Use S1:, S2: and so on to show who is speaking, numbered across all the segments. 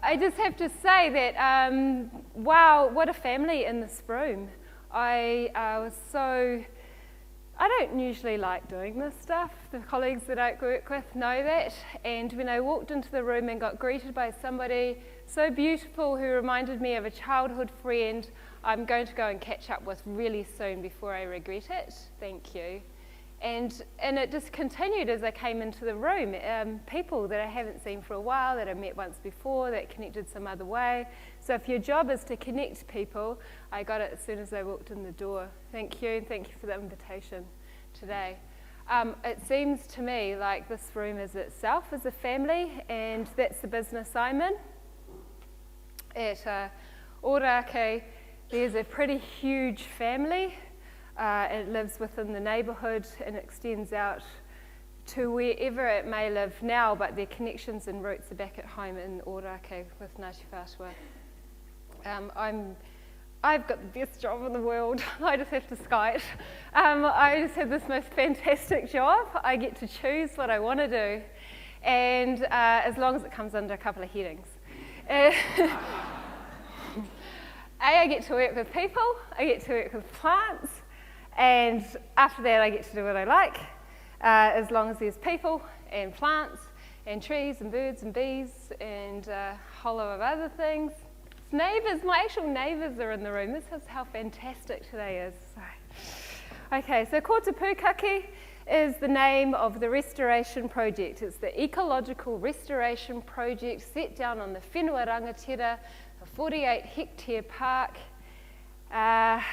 S1: I just have to say that, wow, what a family in this room. I don't usually like doing this stuff. The colleagues that I work with know that. And when I walked into the room and got greeted by somebody so beautiful who reminded me of a childhood friend, I'm going to go and catch up with really soon before I regret it. Thank you. And it just continued as I came into the room. People that I haven't seen for a while, that I met once before, that connected some other way. So if your job is to connect people, I got it as soon as I walked in the door. Thank you, and thank you for the invitation today. It seems to me like this room is itself as a family, and that's the business I'm in. At Ōrākei, there's a pretty huge family. It lives within the neighbourhood and extends out to wherever it may live now, but their connections and roots are back at home in Ōrākei with Ngati Whatua. I've got the best job in the world. I just have to sky it. I just have this most fantastic job. I get to choose what I want to do, and as long as it comes under a couple of headings. I get to work with people, I get to work with plants, and after that I get to do what I like, as long as there's people and plants and trees and birds and bees and a whole lot of other things. Neighbours, my actual neighbours are in the room. This is how fantastic today is. Okay, so Ko Te Pukaki is the name of the restoration project. It's the ecological restoration project set down on the whenua rangatira, a 48-hectare park. Yes.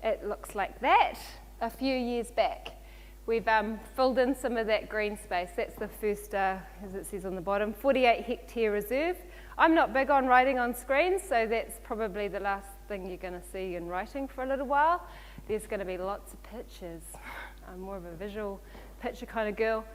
S1: It looks like that a few years back. We've filled in some of that green space. That's the first, as it says on the bottom, 48-hectare reserve. I'm not big on writing on screens, so that's probably the last thing you're going to see in writing for a little while. There's going to be lots of pictures. I'm more of a visual picture kind of girl.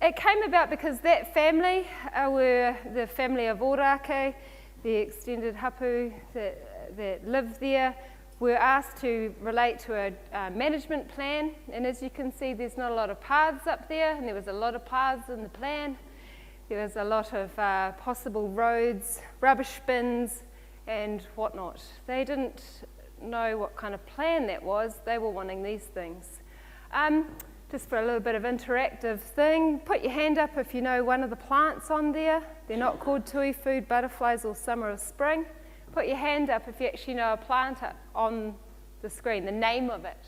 S1: It came about because that family were the family of Ōrākei, the extended hapu that live there, were asked to relate to a management plan, and as you can see there's not a lot of paths up there, and there was a lot of paths in the plan. There was a lot of possible roads, rubbish bins and whatnot. They didn't know what kind of plan that was. They were wanting these things. Just for a little bit of interactive thing, put your hand up if you know one of the plants on there. They're not called tui food butterflies or summer or spring. Put your hand up if you actually know a plant on the screen, the name of it.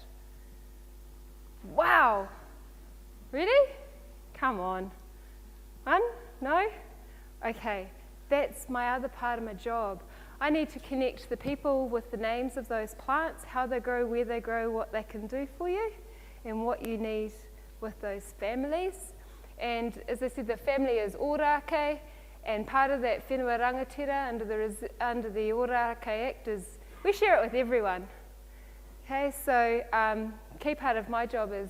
S1: Wow. Really? Come on. One? No? Okay. That's my other part of my job. I need to connect the people with the names of those plants, how they grow, where they grow, what they can do for you, and what you need with those families. And as I said, the family is Ōrākei, and part of that whenua rangatira under the Ōrākei Act is we share it with everyone. Okay, so key part of my job is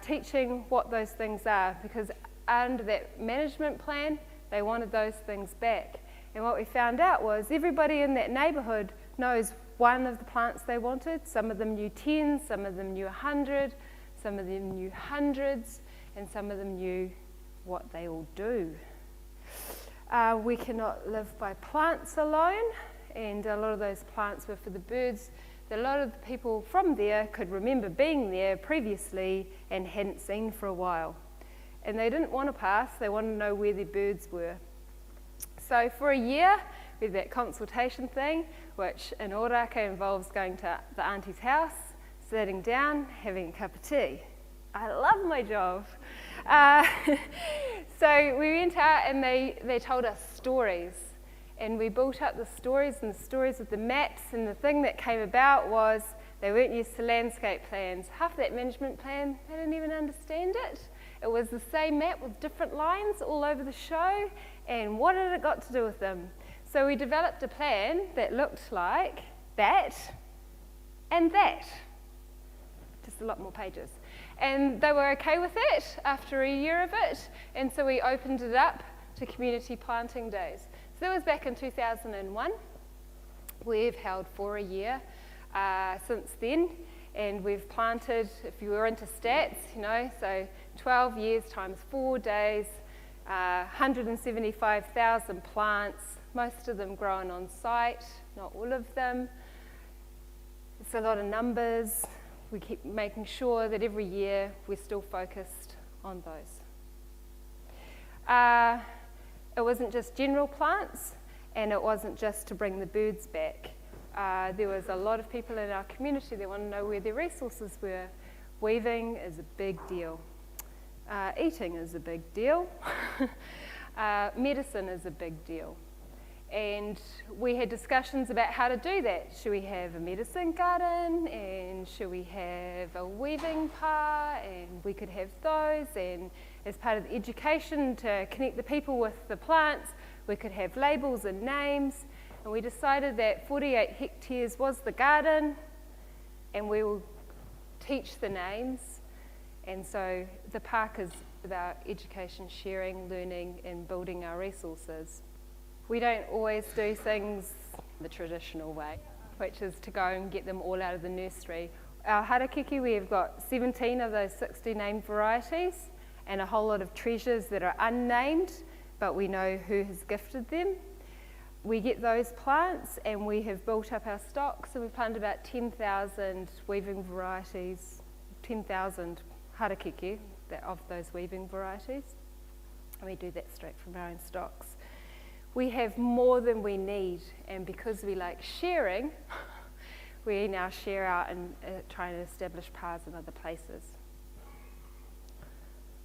S1: teaching what those things are, because under that management plan, they wanted those things back. And what we found out was everybody in that neighbourhood knows one of the plants they wanted. Some of them knew 10, some of them knew 100, some of them knew hundreds, and some of them knew what they all do. We cannot live by plants alone, and a lot of those plants were for the birds. A lot of the people from there could remember being there previously and hadn't seen for a while. And they didn't want to pass, they wanted to know where their birds were. So for a year, we had that consultation thing, which in Ōrākei involves going to the auntie's house, sitting down, having a cup of tea. I love my job. So we went out and they told us stories. And we built up the stories and the stories with the maps, and the thing that came about was they weren't used to landscape plans. Half that management plan, they didn't even understand it. It was the same map with different lines all over the show, and what had it got to do with them? So we developed a plan that looked like that and that. Just a lot more pages. And they were okay with it after a year of it, and so we opened it up to community planting days. So that was back in 2001. We've held for a year since then, and we've planted, if you were into stats, so 12 years times 4 days, 175,000 plants, most of them grown on site, not all of them. It's a lot of numbers. We keep making sure that every year we're still focused on those. It wasn't just general plants, and it wasn't just to bring the birds back. There was a lot of people in our community that want to know where their resources were. Weaving is a big deal. Eating is a big deal. Medicine is a big deal. And we had discussions about how to do that. Should we have a medicine garden? And should we have a weaving pa? And we could have those. And as part of the education to connect the people with the plants, we could have labels and names. And we decided that 48 hectares was the garden, and we will teach the names. And so the park is about education, sharing, learning, and building our resources. We don't always do things the traditional way, which is to go and get them all out of the nursery. Our harakeke, we have got 17 of those 60 named varieties and a whole lot of treasures that are unnamed, but we know who has gifted them. We get those plants and we have built up our stock, so we've planted about 10,000 weaving varieties, 10,000 harakeke of those weaving varieties. And we do that straight from our own stocks. We have more than we need, and because we like sharing, we now share out and try and establish paths in other places.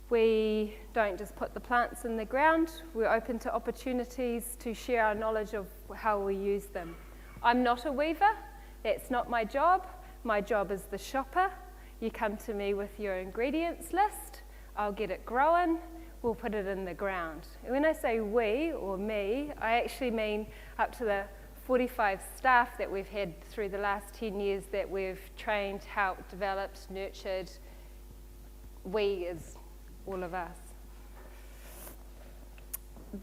S1: We don't just put the plants in the ground, we're open to opportunities to share our knowledge of how we use them. I'm not a weaver, that's not my job. My job is the shopper. You come to me with your ingredients list, I'll get it growing, we'll put it in the ground. And when I say we or me, I actually mean up to the 45 staff that we've had through the last 10 years that we've trained, helped, developed, nurtured. We is all of us.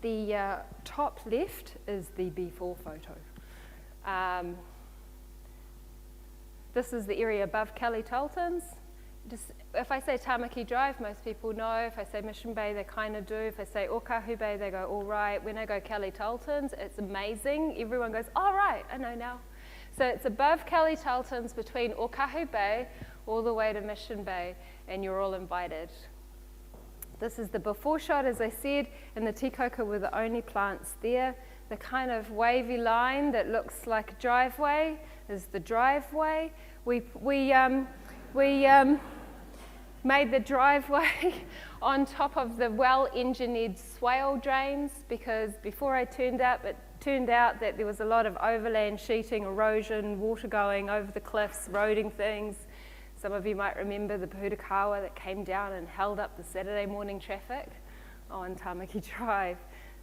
S1: The top left is the before photo. This is the area above Kelly Tolton's. If I say Tamaki Drive, most people know. If I say Mission Bay, they kind of do. If I say Okahu Bay, they go, all right. When I go Kelly Tolton's, it's amazing. Everyone goes, all right, I know now. So it's above Kelly Tolton's, between Okahu Bay all the way to Mission Bay, and you're all invited. This is the before shot, as I said, and the tikoko were the only plants there. The kind of wavy line that looks like a driveway is the driveway. We made the driveway on top of the well-engineered swale drains, because before I turned up, it turned out that there was a lot of overland sheeting, erosion, water going over the cliffs, roading things. Some of you might remember the Pukaki that came down and held up the Saturday morning traffic on Tamaki Drive.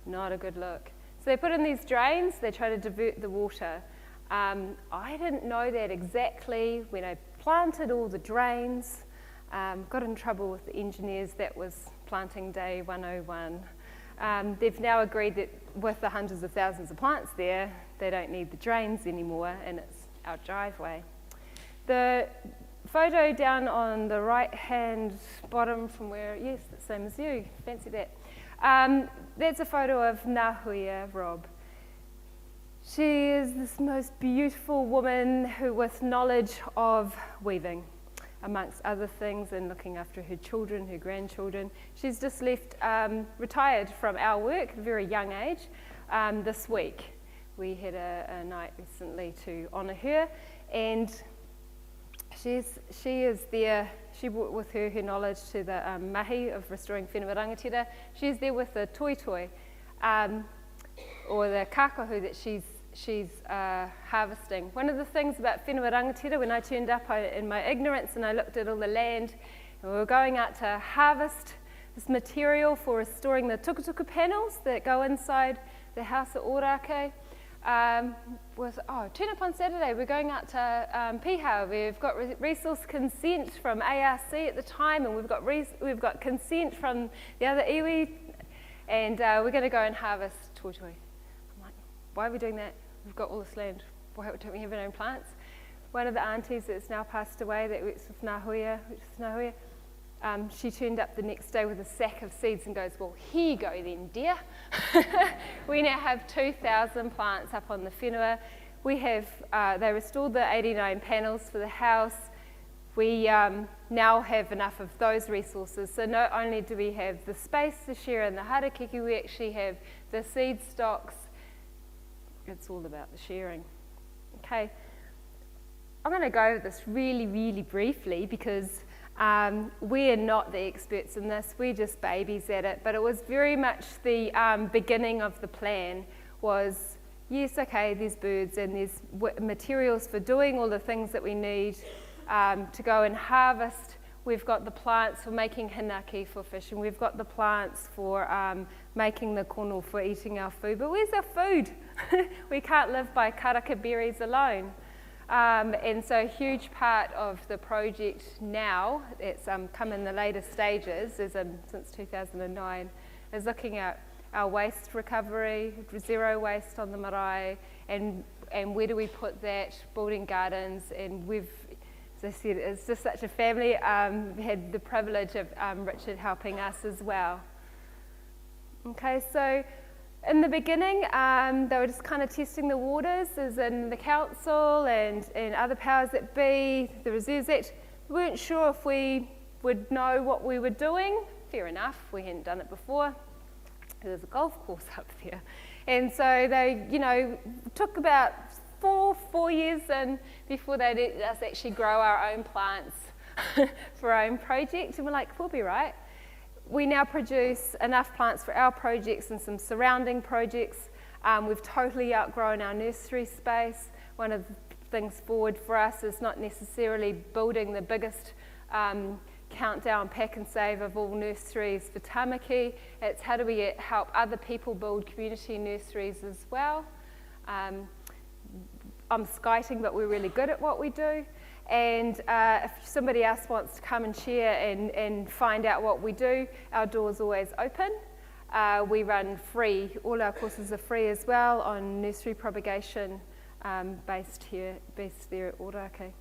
S1: Not a good look. So they put in these drains, they try to divert the water. I didn't know that exactly when I planted all the drains. Got in trouble with the engineers. That was planting day 101. They've now agreed that with the hundreds of thousands of plants there, they don't need the drains anymore, and it's our driveway. The photo down on the right-hand bottom from where, yes, the same as you, fancy that. That's a photo of Ngati, Rob. She is this most beautiful woman who, with knowledge of weaving, amongst other things, and looking after her children, her grandchildren. She's just left, retired from our work at a very young age this week. We had a night recently to honour her, and she is there. She brought with her knowledge to the mahi of restoring whenua rangatira. She's there with the toi, or the kākahu that she's harvesting. One of the things about whenua rangatira, when I turned up in my ignorance and I looked at all the land, and we were going out to harvest this material for restoring the tukutuku panels that go inside the house at Orake. Turn up on Saturday, we're going out to Piha. We've got resource consent from ARC at the time, and we've got consent from the other iwi, and we're going to go and harvest toitoi. I'm like, why are we doing that? We've got all this land. Why don't we have our own plants? One of the aunties that's now passed away that works with Ngati, She turned up the next day with a sack of seeds and goes, well, here you go then, dear. We now have 2,000 plants up on the whenua. We have, they restored the 89 panels for the house. We now have enough of those resources. So not only do we have the space to share in the harakeke, we actually have the seed stocks. It's all about the sharing. Okay, I'm going to go over this really, really briefly because we're not the experts in this. We're just babies at it. But it was very much the beginning of the plan was, yes, okay, there's birds and there's materials for doing all the things that we need to go and harvest. We've got the plants for making hinaki for fishing. We've got the plants for making the kono for eating our food. But where's our food? We can't live by karaka berries alone. And so a huge part of the project now, it's come in the later stages, since 2009, is looking at our waste recovery, zero waste on the marae, and where do we put that, building gardens, and we've, as I said, it's just such a family. We had the privilege of Richard helping us as well. Okay, so in the beginning, they were just kind of testing the waters, as in the council and other powers that be, the Reserves Act. We weren't sure if we would know what we were doing. Fair enough, we hadn't done it before. There's a golf course up there. And so they, took about four years in before they let us actually grow our own plants for our own project. And we're like, we'll be right. We now produce enough plants for our projects and some surrounding projects. We've totally outgrown our nursery space. One of the things forward for us is not necessarily building the biggest countdown pack and save of all nurseries for tamaki. It's how do we help other people build community nurseries as well. I'm skiting, but we're really good at what we do. And if somebody else wants to come and share and find out what we do, our door's always open. We run free. All our courses are free as well on nursery propagation based there at Ōrākei.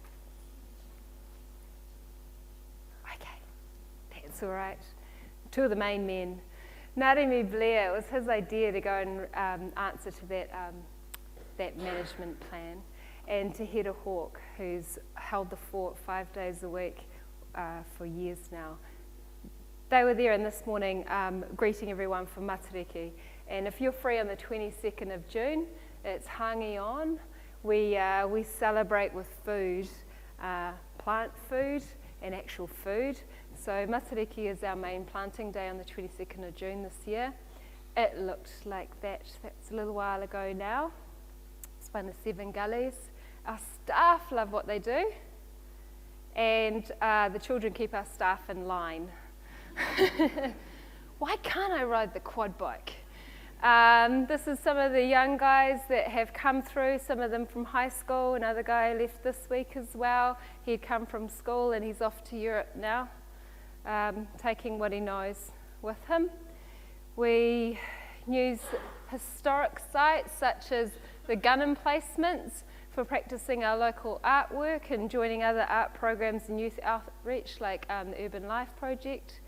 S1: Okay, that's all right. Two of the main men. Ngati Blair, it was his idea to go and answer to that management plan. And Te Hira Hawk, who's held the fort 5 days a week for years now. They were there, and this morning greeting everyone for Matariki. And if you're free on the 22nd of June, it's Hangi On. We celebrate with food, plant food and actual food. So Matariki is our main planting day on the 22nd of June this year. It looked like that. That's a little while ago now. It's one of 7 gullies. Our staff love what they do, and the children keep our staff in line. Why can't I ride the quad bike? This is some of the young guys that have come through, some of them from high school. Another guy left this week as well. He'd come from school and he's off to Europe now, taking what he knows with him. We use historic sites such as the gun emplacements for practicing our local artwork and joining other art programs and youth outreach like the Urban Life Project.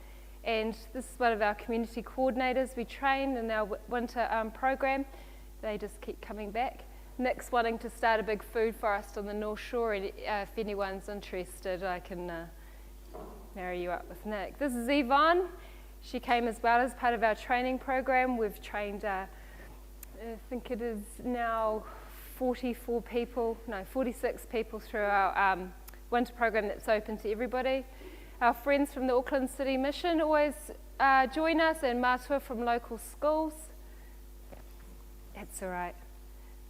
S1: And this is one of our community coordinators we train in our winter program. They just keep coming back. Nick's wanting to start a big food forest on the North Shore, and if anyone's interested, I can marry you up with Nick. This is Yvonne. She came as well as part of our training program. We've trained, I think it is now 46 people through our winter program that's open to everybody. Our friends from the Auckland City Mission always join us, and Whatua from local schools. That's all right.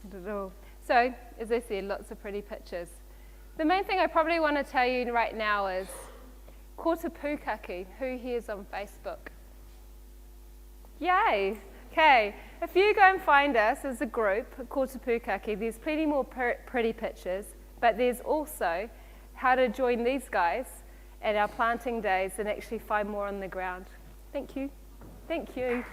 S1: Not at all. So, as I said, lots of pretty pictures. The main thing I probably want to tell you right now is ko te Pukaki. Who here's on Facebook? Yay! Okay, if you go and find us as a group, ko te Pukaki, there's plenty more pretty pictures, but there's also how to join these guys at our planting days and actually find more on the ground. Thank you. Thank you.